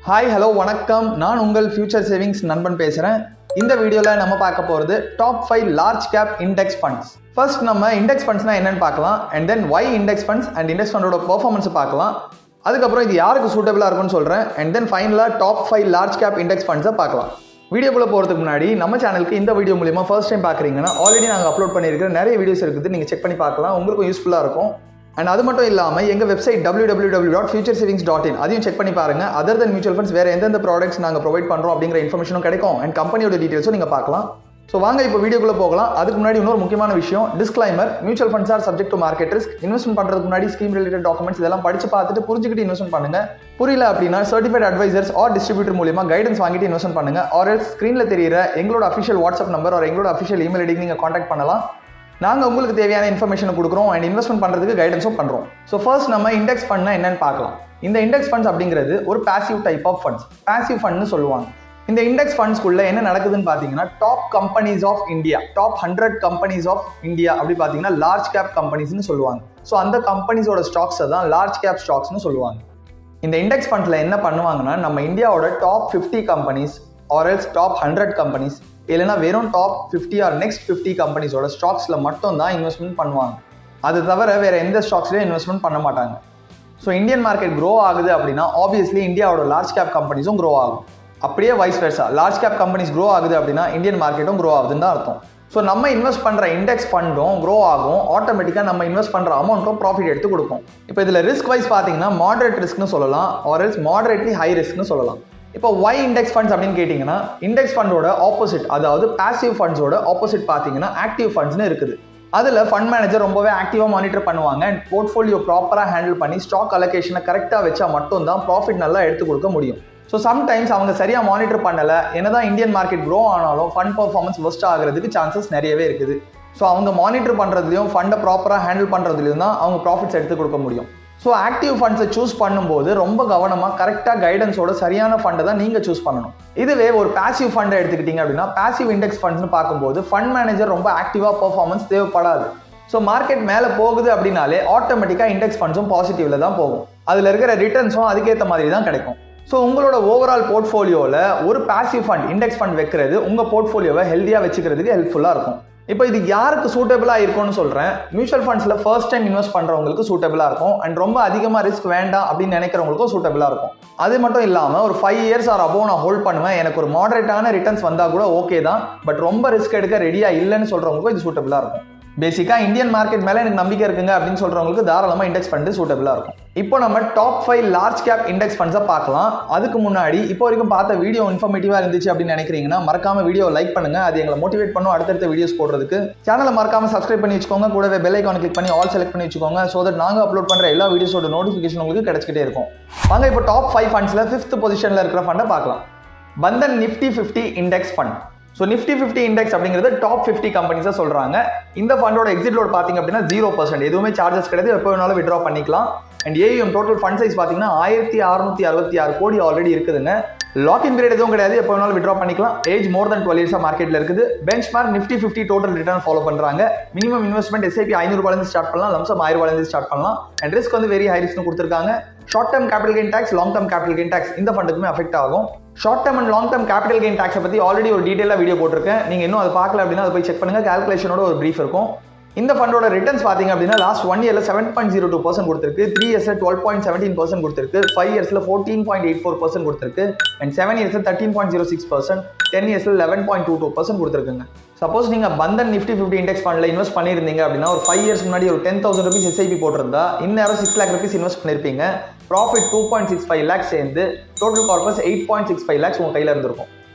Hi hello வணக்கம். நான் உங்கள் ஃபியூச்சர் சேவிங்ஸ் நண்பன் பேசுகிறேன். இந்த வீடியோவில் நம்ம பார்க்க போகிறது top 5 large cap index funds. First நம்ம இண்டெக்ஸ் ஃபண்ட்ஸ்னா என்னன்னு பார்க்கலாம். And then why index funds and index ஃபண்டோட பெர்ஃபார்மன்ஸ் பார்க்கலாம். அதுக்கப்புறம் இது யாருக்கு சூட்டபிளாக இருக்கும்னு சொல்கிறேன். அண்ட் தென் ஃபைனலாக டாப் 5 லார்ஜ் கேப் இண்டெக்ஸ் ஃபண்ட்ஸை பார்க்கலாம். வீடியோக்குள்ளே போகிறதுக்கு முன்னாடி நம்ம சேனலுக்கு இந்த வீடியோ மூலிமா ஃபர்ஸ்ட் டைம் பார்க்குறீங்கன்னா ஆல்ரெடி நாங்கள் அப்லோட் பண்ணியிருக்கிற நிறைய வீடியோஸ் இருக்குது, நீங்கள் செக் பண்ணி பார்க்கலாம், உங்களுக்கும் யூஸ்ஃபுல்லாக இருக்கும். அண்ட் அது மட்டும் இல்லாமல் எங்கள் வெப்சைட் www.futuresavings.in அதையும் செக் பண்ணி பாருங்கள். அதர் தென் மியூச்சுவல் ஃபண்ட்ஸ் வேறு எந்தெந்த ப்ராடக்ட்ஸ் நாங்கள் ப்ரொவைட் பண்ணுறோம் அப்படிங்கிற இன்ஃபர்மேஷனும் கிடைக்கும். அண்ட் கம்பெனியோட டீட்டெயில்ஸும் நீங்கள் பார்க்கலாம். ஸோ வாங்க இப்போ வீடியோக்குள்ளே போகலாம். அதுக்கு முன்னாடி இன்னொரு முக்கியமான விஷயம், disclaimer. Mutual funds R subject to market risk. Investment பண்ணுறதுக்கு முன்னாடி ஸ்கீம் ரிலேட்டட் டாக்குமெண்ட்ஸ் இதெல்லாம் படிச்சு பார்த்துட்டு புரிஞ்சுக்கிட்டு இன்வெஸ்ட்மெண்ட் பண்ணுங்க. புரியல அப்படின்னா சர்டிஃபைட் அட்வைசர்ஸ் ஆர் டிஸ்ட்ரிபியூட்டர் மூலியமா கைடன்ஸ் வாங்கிட்டு இன்வெஸ்ட்மெண்ட் பண்ணுங்க. ஆர் எல்ஸ் ஸ்க்ரீனில் தெரியிற எங்களோட அஃபிஷியல் வாட்ஸ்அப் நம்பர் ஆர் எங்களோட அஃபிஷியல் இமெயில் ஐடிக்கு நீங்கள் காண்டாக்ட் பண்ணலாம். நாங்கள் உங்களுக்கு தேவையான இன்ஃபர்மேஷனை கொடுக்குறோம் அண்ட் இன்வெஸ்ட்மெண்ட் பண்ணுறதுக்கு கைடன்ஸும் பண்ணுறோம். ஸோ ஃபர்ஸ்ட் நம்ம இண்டெக்ஸ் ஃபண்ட்னா என்னன்னு பார்க்கலாம். இந்த இண்டெக்ஸ் ஃபண்ட்ஸ் அப்படிங்கிறது ஒரு passive type of funds. Passive ஃபண்ட்னு சொல்லுவாங்க. இந்த இண்டெக்ஸ் ஃபண்ட்ஸ்குள்ள என்ன நடக்குதுன்னு பார்த்தீங்கன்னா, top companies of India, top 100 companies of India அப்படி பார்த்தீங்கன்னா லார்ஜ் கேப் கம்பெனிஸ்னு சொல்லுவாங்க. ஸோ அந்த கம்பெனிஸோட ஸ்டாக்ஸை தான் லார்ஜ் கேப் ஸ்டாக்ஸ்னு சொல்லுவாங்க. இந்த இண்டெக்ஸ் ஃபண்ட்ல என்ன பண்ணுவாங்கன்னா, நம்ம இந்தியாவோட top 50 companies or else top 100 companies இல்லைனா வெறும் டாப் 50 ஆர் நெக்ஸ்ட் 50 கம்பெனிஸோட ஸ்டாக்ஸில் மட்டும் தான் இன்வெஸ்ட்மெண்ட் பண்ணுவாங்க. அது தவிர வேறு எந்த ஸ்டாக்ஸ்லையும் இன்வெஸ்ட்மெண்ட் பண்ண மாட்டாங்க. ஸோ இந்தியன் மார்க்கெட் க்ரோ ஆகுது அப்படின்னா ஆப்வியஸ்லி இந்தியாவோட லார்ஜ் கேப் கம்பெனிஸும் க்ரோ ஆகும். அப்படியே vice versa, large cap companies grow ஆகுது அப்படின்னா இந்தியன் மார்க்கெட்டும் க்ரோ ஆகுதுன்னு தான் அர்த்தம். ஸோ நம்ம இன்வெஸ்ட் பண்ணுற இண்டெக்ஸ் ஃபண்டும் க்ரோ ஆகும், ஆட்டோமேட்டிக்காக நம்ம இன்வெஸ்ட் பண்ணுற அமௌண்ட்டும் ப்ராஃபிட் எடுத்து கொடுக்கும். இப்போ இதில் ரிஸ்க் வைஸ் பார்த்தீங்கன்னா மாடரேட் ரிஸ்க்னு சொல்லலாம் ஆர் எல்ஸ் மாடரேட்லி ஹை ரிஸ்க்னு சொல்லலாம். இப்போ ஒய் இண்டெக்ஸ் ஃபண்ட்ஸ் அப்படின்னு கேட்டிங்கன்னா, இண்டெக்ஸ் ஃபண்டோட ஆப்போசிட், அதாவது பாசிவ் ஃபண்ட்ஸோட ஆப்போசிட் பார்த்தீங்கன்னா ஆக்டிவ் ஃபண்ட்ஸ்னு இருக்குது. அதில் ஃபண்ட் மேனேஜர் ரொம்பவே ஆக்டிவாக மானிட்டர் பண்ணுவாங்க அண்ட் போர்ட்ஃபோலியோ ப்ராப்பராக ஹேண்டில் பண்ணி ஸ்டாக் அலோகேஷனை கரெக்டாக வச்சா மட்டும் தான் ப்ராஃபிட் நல்லா எடுத்து கொடுக்க முடியும். ஸோ சம்டைம்ஸ் அவங்க சரியாக மானிட்டர் பண்ணலை, என்னதான் இந்தியன் மார்க்கெட் க்ரோ ஆனாலும் ஃபண்ட் பர்ஃபார்மன்ஸ் ஒஸ்ட் ஆகிறதுக்கு சான்சஸ் நிறையவே இருக்குது. ஸோ அவங்க மானிட்டர் பண்ணுறதுலையும் ஃபண்டை ப்ராப்பராக ஹேண்டில் பண்ணுறதுலையும் தான் அவங்க ப்ராஃபிட்ஸ் எடுத்து கொடுக்க முடியும். ஸோ ஆக்டிவ் ஃபண்ட்ஸை சூஸ் பண்ணும்போது ரொம்ப கவனமாக கரெக்டாக கைடன்ஸோட சரியான ஃபண்டை தான் நீங்கள் சூஸ் பண்ணணும். இதுவே ஒரு பாசிவ் ஃபண்டை எடுத்துக்கிட்டீங்க அப்படின்னா, பாசிவ் இண்டெக்ஸ் ஃபண்ட்ஸ்னு பார்க்கும்போது ஃபண்ட் மேனேஜர் ரொம்ப ஆக்டிவாக பர்ஃபார்மன்ஸ் தேவைப்படாது. ஸோ மார்க்கெட் மேலே போகுது அப்படின்னாலே ஆட்டோமேட்டிக்காக இண்டெக்ஸ் ஃபண்ட்ஸும் பாசிட்டிவ்ல தான் போகும். அதில் இருக்கிற ரிட்டர்ன்ஸும் அதுக்கேற்ற மாதிரி தான் கிடைக்கும். ஸோ உங்களோட ஓவரால் போர்ட்ஃபோலியோவில் ஒரு பாசிவ் ஃபண்ட் இண்டெக்ஸ் ஃபண்ட் வைக்கிறது உங்கள் போர்ட்ஃபோலியோவை ஹெல்த்தியாக வச்சுக்கிறதுக்கு ஹெல்ப்ஃபுல்லாக இருக்கும். இப்போ இது யாருக்கு சூட்டபிளாக இருக்கும்னு சொல்கிறேன். மியூச்சுவல் ஃபண்ட்ஸில் ஃபர்ஸ்ட் டைம் இன்வெஸ்ட் பண்ணுறவங்களுக்கு சூட்டபிளாக இருக்கும் அண்ட் ரொம்ப அதிகமாக ரிஸ்க் வேண்டாம் அப்படின்னு நினைக்கிறவங்களுக்கும் சூட்டபிளாக இருக்கும். அது மட்டும் இல்லாமல் ஒரு 5 இயர்ஸ் ஆர் அபோவ் நான் ஹோல்ட் பண்ணுவேன், எனக்கு ஒரு மாடரேட்டான ரிட்டர்ன்ஸ் வந்தால் கூட ஓகே தான், பட் ரொம்ப ரிஸ்க் எடுக்க ரெடியாக இல்லைன்னு சொல்கிறவங்களுக்கும் இது சூட்டபிளாக இருக்கும். பேசிக்காக இந்தியன் மார்க்கெட் மேலே எனக்கு நம்பிக்கை இருக்குங்க அப்படின்னு சொல்கிறவங்களுக்கு தாராளமாக இண்டெக்ஸ் ஃபண்டு சூட்டபிளாக இருக்கும். இப்போ நம்ம டாப் 5 லார்ஜ் கேப் இண்டெக்ஸ் ஃபண்ட்ஸை பார்க்கலாம். அதுக்கு முன்னாடி இப்போ வரைக்கும் பார்த்த வீடியோ இன்ஃபர்மேட்டிவாக இருந்துச்சு அப்படின்னு நினைக்கிறீங்கன்னா மறக்காம வீடியோ லைக் பண்ணுங்க, அது எங்களை மோட்டிவேட் பண்ணும் அடுத்தடுத்த வீடியோஸ் போடுறதுக்கு. சேனலை மறக்காம சப்ஸ்கிரைப் பண்ணி வச்சுக்கோங்க, கூடவே பெல் ஐக்கான் கிளிக் பண்ணி ஆல் செலக்ட் பண்ணி வச்சுக்கோங்க. ஸோ தட் நாங்கள் அப்லோட் பண்ணுற எல்லா வீடியோஸோட நோட்டிஃபிகேஷன் உங்களுக்கு கிடைச்சிக்கிட்டே இருக்கும். வாங்க இப்போ டாப் 5 ஃபண்ட்ஸில் 5th பொசிஷனில் இருக்கிற ஃபண்டை பார்க்கலாம். Bandhan Nifty 50 index fund. So Nifty 50 index அப்படிங்கிறது டாப் 50 கம்பெனிஸாக சொல்கிறாங்க. இந்த ஃபண்டோட எக்ஸிட் லோட் பார்த்தீங்க அப்படின்னா 0%, எதுவுமே சார்ஜஸ் கிடையாது, எப்போ வேணாலும் விட்ரா பண்ணிக்கலாம். And AM total fund size பார்த்தீங்கன்னா 1666 கோடி ஆல்ரெடி இருக்குதுங்க. லாக்இன் பீரியட் எதுவும் கிடையாது, எப்போ வேணாலும் விட்ரா பண்ணிக்கலாம். ஏஜ் மோர் தென் 12 இயர்ஸாக மார்க்கெட்டில் இருக்குது. Benchmark Nifty 50 total return follow பண்ணுறாங்க. மினிமம் இன்வெஸ்ட்மெண்ட் எஸ்ஐபி 500 ரூபாயிலிருந்து ஸ்டார்ட் பண்ணலாம், லம்சம் 1000 ரூபாயிலிருந்து ஸ்டார்ட் பண்ணலாம். அண்ட் ரிஸ்க் வந்து வெரி ஹை ரிஸ்க் கொடுத்துருக்காங்க. Short term capital gain tax, long term capital gain tax இந்த ஃபண்டுக்குமே அஃபெக்ட் ஆகும். Short term and long term capital gain டாக்ஸை பற்றி ஆல்ரெடி ஒரு டீட்டெயிலாக வீடியோ போட்டிருக்கேன், நீங்கள் இன்னும் அதை பார்க்கல அப்படின்னா அதை போய் செக் பண்ணுங்க. கால்குலேஷனோட ஒரு பிரீஃப் இருக்கும். இந்த ஃபண்டோட ரிட்டர்ன்ஸ் பார்த்தீங்க அப்படின்னா லாஸ்ட் 1 இயர்ல 7.02% கொடுத்துருக்கு, 3 இயர்ஸ்ல 12.17% கொடுத்துருக்கு, 5 இயர்ஸ்ல 14.84% கொடுத்துருக்கு, அண்ட் 7 இயர்ஸ்ல 13.06%, 10 இயர்ஸ்ல 11.22% கொடுத்துருக்குங்க. சப்போஸ் நீங்கள் பந்தன் நிஃப்டி 50 இண்டெக்ஸ் ஃபண்டில் இன்வெஸ்ட் பண்ணியிருந்தீங்க அப்படின்னா ஒரு 5 இயர்ஸ் முன்னாடி ஒரு 10,000 rupees எஸ்ஐபி போட்டிருந்தா இந்நேரம் 6 lakh rupees இன்வெஸ்ட் பண்ணியிருப்பீங்க. ப்ராஃபிட் 2.65 lakhs சேர்ந்து டோட்டல் கார்பஸ் 8.65 lakhs உங்கள் கையில் இருந்திருக்கும்.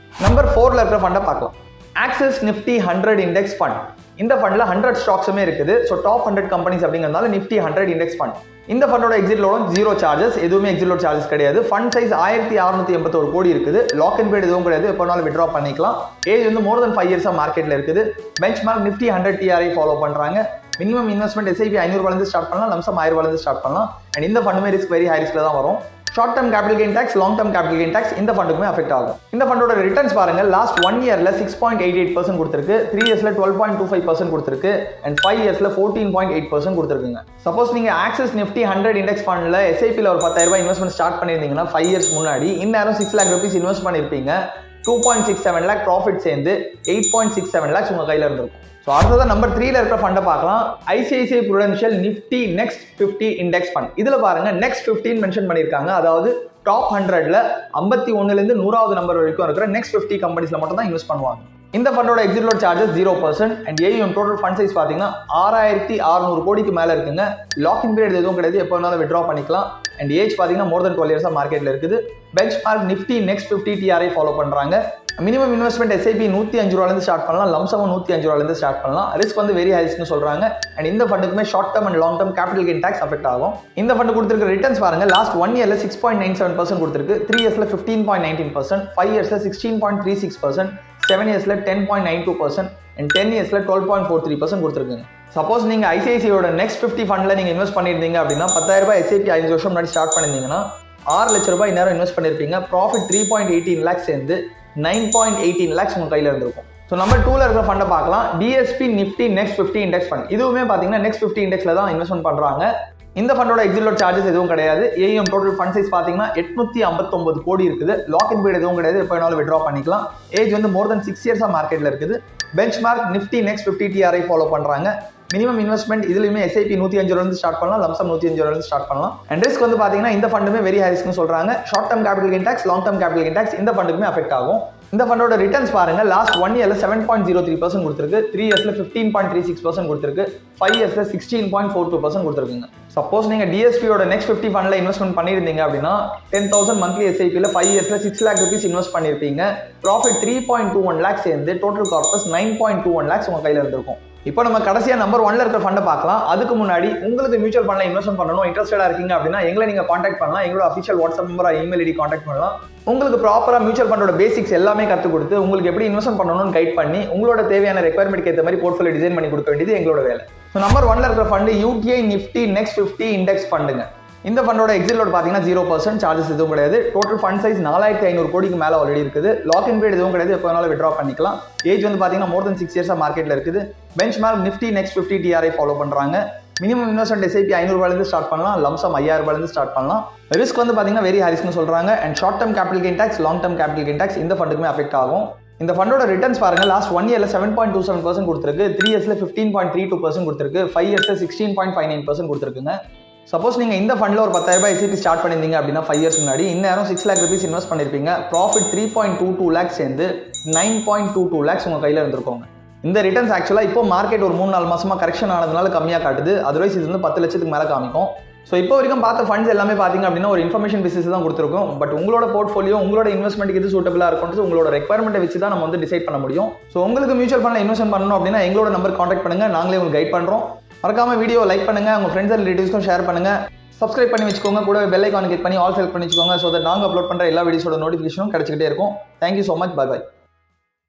நம்பர் 4ல இருக்கிற ஃபண்டை பார்க்கலாம். Axis Nifty 100 index fund. இந்த ஃபண்டில் 100 ஸ்டாக்ஸுமே இருக்குது. ஸோ டாப் 100 கம்பெனிஸ் அப்படிங்கிறதுனால நிஃப்டி 100 இண்டெக்ஸ் ஃபண்ட். இந்த ஃபண்டோட எக்ஸிட் லோடும் 0 சார்ஜஸ், எதுவுமே எக்ஸிட் லோட் சார்ஜஸ் கிடையாது. ஃபண்ட் சைஸ் 1681 கோடி இருக்குது. லாக்இன் பீரியட் எதுவும் கிடையாது, எப்போ வேணாலும் விட்ரா பண்ணிக்கலாம். ஏஜ் வந்து மோர் தென் 5 இயர்ஸாக மார்க்கெட்டில் இருக்குது. Benchmark Nifty 100 TRI follow பண்ணுறாங்க. மினிமம் இன்வெஸ்ட்மெண்ட் எஸ்ஐபி 500 ரூபாயிலிருந்து ஸ்டார்ட் பண்ணலாம், லம்சம் 1000 ரூபாயிலிருந்து ஸ்டார்ட் பண்ணலாம். அண்ட் இந்த ஃபண்டுமே ரிஸ்க் வெரி ஹை ரிஸ்க்ல தான் வரும். Short term capital gain tax, long term capital gain tax இந்த ஃபண்டுக்குமே அஃபெக்ட் ஆகும். இந்த ஃபண்டோட ரிட்டர்ன்ஸ் பாருங்க, லாஸ்ட் 1 இயர்ல 6.88% கொடுத்திருக்கு, 3 இயர்ஸ்ல 12.25% கொடுத்திருக்கு, அண்ட் 5 இயர்ஸ்ல 14.8% கொடுத்திருக்குங்க. சப்போஸ் நீங்க ஆக்சிஸ் நிஃப்டி 100 இண்டெக்ஸ் ஃபண்ட்ல எஸ்ஐபில ஒரு 10,000 ரூபாய் இன்வெஸ்ட்மெண்ட் ஸ்டார்ட் பண்ணியிருந்தீங்கன்னா 5 இயர்ஸ் முன்னாடி இந்நேரம் 6 lakh rupees இன்வெஸ்ட் பண்ணிருப்பீங்க. 2.67 lakh ப்ராஃபிட் சேர்ந்து 8.67 lakhs உங்க கையில இருந்திருக்கும். ஸோ அடுத்ததான் நம்பர் 3ல இருக்கிற ஃபண்டை பார்க்கலாம். ICICI Prudential Nifty next 50 index fund. இதுல பாருங்க நெக்ஸ்ட் 15 மென்ஷன் பண்ணியிருக்காங்க. அதாவது டாப் 100ல 51லேருந்து 100வது நம்பர் வரைக்கும் இருக்கிற நெக்ஸ்ட் 50 கம்பெனிஸ்ல மட்டும் தான் இன்வெஸ்ட் பண்ணுவாங்க. இந்த ஃபண்டோட exit load charges 0% and AUM total fund size பார்த்தீங்கன்னா 6600 கோடிக்கு மேலே இருக்குங்க. லாக்கிங் பீரியட் எதுவும் கிடையாது, எப்போ வேணாலும் வித்ட்ரா பண்ணிக்கலாம். அண்ட் ஏஜ் பார்த்தீங்கன்னா மோர் தென் 12 இயர்ஸாக மார்க்கெட்டில் இருக்குது. Benchmark Nifty next 50 DRI follow பண்ணுறாங்க. மினிமம் இன்வெஸ்ட்மெண்ட் எஸ்ஐபி 105 ரூபாயிலிருந்து ஸ்டார்ட் பண்ணலாம், லம்சமும் 105 ரூபாயிலிருந்து ஸ்டார்ட் பண்ணலாம். ரிஸ்க் வந்து வெரி ஹைஸ்னு சொல்றாங்க. அண்ட் இந்த ஃபண்டுக்குமே short term and long term capital gain tax affect ஆகும். இந்த ஃபண்ட் கொடுத்திருக்க ரிட்டர்ன்ஸ் பாருங்க, லாஸ்ட் 1 இயர்ல 6.97% கொடுத்திருக்கு, 3 இயர்ஸ்ல 15.19%, 5 இயர்ஸ்ல 16.36%, 7 இயர்ஸ்ல 10.92% அண்ட் 10 இயர்ஸ்ல 12.43% கொடுத்திருக்குங்க. சப்போஸ் நீங்க ஐசிஐசியோட நெக்ஸ்ட் 50 ஃபண்ட்ல நீங்க இன்வெஸ்ட் பண்ணிருந்தீங்க அப்படின்னா 10,000 ரூபாய் எஸ்ஐபி 5 வருஷம் முன்னாடி ஸ்டார்ட் பண்ணிருந்தீங்கன்னா 6 லட்ச ரூபாய் நேரம் இன்வெஸ்ட் பண்ணிருப்பீங்க. ப்ராஃபிட் 3.18 lakhs சேர்ந்து 9.18 lakhs உங்க கையில இருந்திருக்கும். ஸோ நம்பர் 2ல இருக்கிற ஃபண்டை பார்க்கலாம். DSP Nifty next 50 index fund. இதுவுமே பார்த்தீங்கன்னா நெக்ஸ்ட் 50 இண்டெக்ஸ்ல தான் இன்வெஸ்ட்மெண்ட் பண்றாங்க. இந்த ஃபண்டோட எக்ஸிட் லோட் சார்ஜஸ் எதுவும் கிடையாது. ஏஎம் டோட்டல் ஃபண்ட் சைஸ் பார்த்தீங்கன்னா 859 கோடி இருக்குது. லாக்கிங் பீரியட் எதுவும் கிடையாது, எப்போ வேணாலும் வித்ட்ரா பண்ணிக்கலாம். ஏஜ் வந்து மோர் தென் 6 இயர்ஸாக மார்க்கெட்டில் இருக்குது. Benchmark Nifty next 50 DRI follow பண்ணுறாங்க. மினிமம் இன்வெஸ்ட்மெண்ட் இதுலயுமே எஸ்ஐபி 105 ரூபாயிலிருந்து ஸ்டார்ட் பண்ணலாம், லம்சம் 105 ரூபாயிலிருந்து ஸ்டார்ட் பண்ணலாம். அண்ட் ரிஸ்க் வந்து பாத்தீங்கன்னா இந்த ஃபண்டுமே வெரி ஹை ரிஸ்க்னு சொல்றாங்க. Short term capital gain tax, long term capital gain tax இந்த ஃபண்டுக்குமே அஃபெக்ட் ஆகும். இந்த ஃபண்டோட ரிட்டர்ன்ஸ் பாருங்க, லாஸ்ட் 1 இயர்ல 7.03% கொடுத்திருக்கு, 3 இயர்ஸ்ல 15.36% கொடுத்திருக்கு, 5 இயர்ஸ்ல 16.42% கொடுத்திருக்குங்க. சப்போஸ் நீங்க டிஎஸ்பியோட நெக்ஸ்ட் 50 ஃபண்ட்ல இன்வெஸ்ட்மெண்ட் பண்ணிருந்தீங்க அப்படின்னா 10,000 மந்த்லி எஸ்ஐபில 5 இயர்ஸ்ல 6 lakh rupees இன்வெஸ்ட் பண்ணிருப்பீங்க. ப்ராஃபிட் 3.21 lakhs சேர்ந்து டோட்டல் கார்பஸ் 9.21 lakhs உங்க கையில இருந்திருக்கும். இப்போ நம்ம கடைசியா நம்பர் 1ல இருக்கிற ஃபண்டை பார்க்கலாம். அதுக்கு முன்னாடி உங்களுக்கு மியூச்சுவல் ஃபண்ட்ல இன்வெஸ்ட் பண்ணணும் இன்ட்ரெஸ்டடா இருக்கீங்க அப்படின்னா எங்களை நீங்க காண்டாக்ட் பண்ணலாம். எங்களோட official WhatsApp number email ID contact பண்ணலாம். உங்களுக்கு ப்ராப்பரா மியூச்சுவல் ஃபண்டோட பேசிக்ஸ் எல்லாமே கற்றுக் கொடுத்து உங்களுக்கு எப்படி இன்வெஸ்ட் பண்ணணும்னு கைட் பண்ணி உங்களோட தேவையான ரெக்யர்மெண்ட் ஏற்ற மாதிரி போர்ட்ஃபோலியோ டிசைன் பண்ணி கொடுக்க வேண்டியது எங்களோட வேலை. ஸோ நம்பர் 1ல இருக்கிற fund UTI Nifty next 50 index ஃபண்டுங்க. இந்த ஃபண்டோட எக்ஸிட் லோட் பார்த்தீங்கன்னா 0%, சார்ஜஸ் எதுவும் கிடையாது. டோட்டல் ஃபண்ட் சைஸ் 4500 கோடிக்கு மேலே ஆல்ரெடி இருக்குது. லாக்கிங் பீரியட் எதுவும் கிடையாது, எப்போ வேணாலும் வித்ட்ரா பண்ணிக்கலாம். ஏஜ் வந்து பார்த்தீங்கன்னா மோர் தென் 6 இயர்ஸாக மார்க்கெட்டில் இருக்குது. Benchmark Nifty next 50 DRI follow பண்ணுறாங்க. மினிமம் இன்வெஸ்ட்மெண்ட் எஸ்ஐபி 500 ரூபாயிலிருந்து ஸ்டார்ட் பண்ணலாம், லம்சம் 5000 ரூபாயிலிருந்து ஸ்டார்ட் பண்ணலாம். ரிஸ்க் வந்து பார்த்தீங்கன்னா வெரி ஹை ரிஸ்க்னு சொல்கிறாங்க. And short term capital gain tax, long term capital gain tax இந்த ஃபண்டுக்குமே அஃபெக்ட் ஆகும். இந்த ஃபண்டோட ரிட்டர்ன்ஸ் பாருங்க, லாஸ்ட் 1 இயர்ல 7.27% கொடுத்திருக்கு, 3 இயர்ஸ்ல 15.32% கொடுத்திருக்கு, 5 இயர்ஸ்ல 16.59% கொடுத்திருக்குங்க. சப்போஸ் நீங்க இந்த ஃபண்ட்ல ஒரு 10,000 ரூபாய் எஸ்ஐபி ஸ்டார்ட் பண்ணிருந்தீங்க அப்படின்னா 5 இயர்ஸ் முன்னாடி இந்நேரம் 6 lakh rupees இன்வெஸ்ட் பண்ணிருப்பீங்க. ப்ராஃபிட் 3.22 lakhs சேர்ந்து 9.22 lakhs உங்க கையில இருந்திருக்கோங்க. இந்த ரிட்டர்ன்ஸ் ஆக்சுவலா இப்போ மார்க்கெட் ஒரு 3-4 மாசமா கரெக்ஷன் ஆனதுனால கம்மியா காட்டுது. அதர்வைஸ் இது வந்து 10 லட்சத்துக்கு மேல காமிக்கும். ஸோ இப்போ வரைக்கும் பார்த்த ஃபண்ட்ஸ் எல்லாமே பார்த்தீங்க அப்படின்னா ஒரு இன்ஃபர்மேஷன் பேசிஸ் தான் கொடுத்துருக்கோம். பட் உங்களோட போர்ட்ஃபோலியோ உங்களோட இன்வெஸ்ட்மெண்ட்டுக்கு எது சூட்டபிளாக இருக்கும்னு உங்களோட ரெக்யர்மெண்ட்டை வச்சு தான் நம்ம வந்து டிசைட் பண்ண முடியும். ஸோ உங்களுக்கு மியூச்சுவல் ஃபண்டில் இன்வெஸ்ட் பண்ணணும் அப்படின்னா எங்களோட நம்பர் காண்டாக்ட் பண்ணுங்க, நாங்களே உங்களுக்கு கைட் பண்ணுறோம். மறக்காம வீடியோ லைக் பண்ணுங்க, உங்க ஃப்ரெண்ட்ஸ் அண்ட் ரிலேட்டிவ்ஸ்க்கும் ஷேர் பண்ணுங்க. சப்ஸ்கிரைப் பண்ணி வச்சுக்கோங்க, கூட பெல் ஐகான் கிளிக் பண்ணி ஆல் செலக்ட் பண்ணி வச்சுக்கோங்க. ஸோ தட் நாங்கள் அப்லோட் பண்ணுற எல்லா வீடியோஸோட நோட்டிஃபிகேஷனும் கிடைச்சிக்கிட்டே இருக்கும். Thank you so much, bye by.